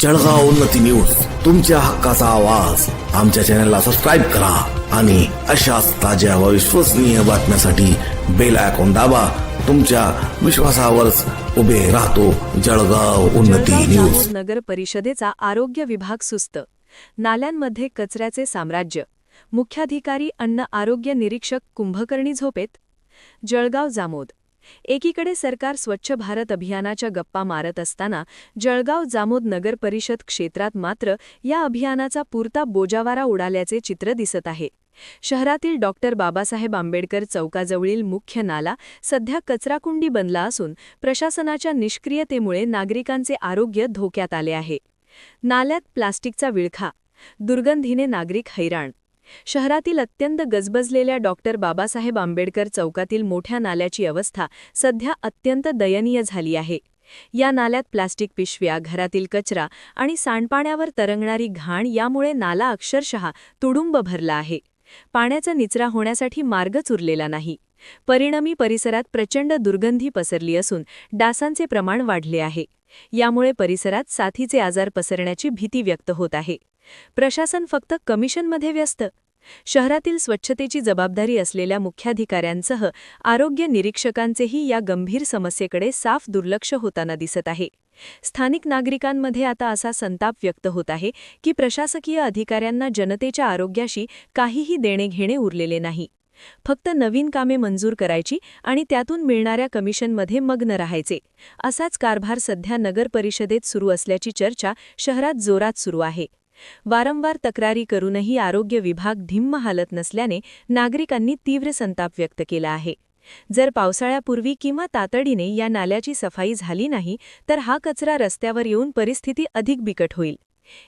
जळगाव उन्नती न्यूज, तुमच्या हक्काचा आवाज. आमच्या चॅनलला सबस्क्राईब करा आणि अशाच ताज्या व विश्वसनीय बातम्यासाठी बेल आयकॉन दाबा. तुमच्या विश्वासावरच उभे राहतो जळगाव उन्नती न्यूज. नगर परिषदेचा आरोग्य विभाग सुस्त. नाल्यांमध्ये कचऱ्याचे साम्राज्य. मुख्याधिकारी अन्न आरोग्य निरीक्षक कुंभकर्णी झोपेत. जळगाव जामोद. एकीकडे सरकार स्वच्छ भारत अभियानाच्या गप्पा मारत असताना जळगाव जामोद नगर परिषद क्षेत्रात मात्र या अभियानाचा पुरता बोजावारा उडाल्याचे चित्र दिसत आहे. शहरातील डॉक्टर बाबासाहेब आंबेडकर चौकाजवळील मुख्य नाला सध्या कचराकुंडी बनला असून प्रशासनाच्या निष्क्रियतेमुळे नागरिकांचे आरोग्य धोक्यात आले आहे. नाल्यात प्लास्टिकचा विळखा. दुर्गंधीने नागरिक हैराण. शहरातील अत्यंत गजबजलेल्या डॉक्टर बाबासाहेब आंबेडकर चौकातील मोठ्या नाल्याची अवस्था सध्या अत्यंत दयनीय झाली आहे. या नाल्यात प्लास्टिक पिशव्या, घरातील कचरा आणि सांडपाण्यावर तरंगणारी घाण यामुळे नाला अक्षरशः तुडुंब भरला आहे. पाण्याचा निचरा होण्यासाठी मार्गच उरलेला नाही. परिणामी परिसरात प्रचंड दुर्गंधी पसरली असून डासांचे प्रमाण वाढले आहे. यामुळे परिसरात साथीचे आजार पसरण्याची भीती व्यक्त होत आहे. प्रशासन फक्त कमिशनमध्ये व्यस्त. शहरातील स्वच्छतेची जबाबदारी असलेल्या मुख्याधिकाऱ्यांसह आरोग्य निरीक्षकांचेही या गंभीर समस्येकडे साफ दुर्लक्ष होताना दिसत आहे. स्थानिक नागरिकांमध्ये आता असा संताप व्यक्त होत आहे की प्रशासकीय अधिकाऱ्यांना जनतेच्या आरोग्याशी काहीही देणेघेणे उरलेले नाही. फक्त नवीन कामे मंजूर करायची आणि त्यातून मिळणाऱ्या कमिशनमध्ये मग्न राहायचे, असाच कारभार सध्या नगर परिषदेत सुरू असल्याची चर्चा शहरात जोरात सुरू आहे. वारंवार तक्रारी करूनही आरोग्य विभाग ढिम्म हालत नसल्याने नागरिकांनी तीव्र संताप व्यक्त केला आहे. जर पावसाळ्यापूर्वी किंवा तातडीने या नाल्याची सफाई झाली नाही तर हा कचरा रस्त्यावर येऊन परिस्थिती अधिक बिकट होईल.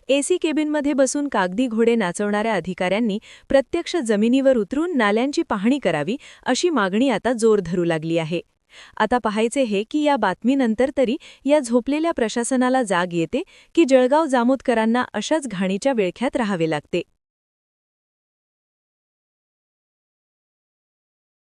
एसी केबिनमध्ये बसून कागदी घोडे नाचवणाऱ्या अधिकाऱ्यांनी प्रत्यक्ष जमिनीवर उतरून नाल्यांची पाहणी करावी, अशी मागणी आता जोर धरू लागली आहे. आता पाहायचे हे की या बातमीनंतर तरी या झोपलेल्या प्रशासनाला जाग येते की जळगाव जामोदकरांना अशाच घाणीच्या विळख्यात राहावे लागते.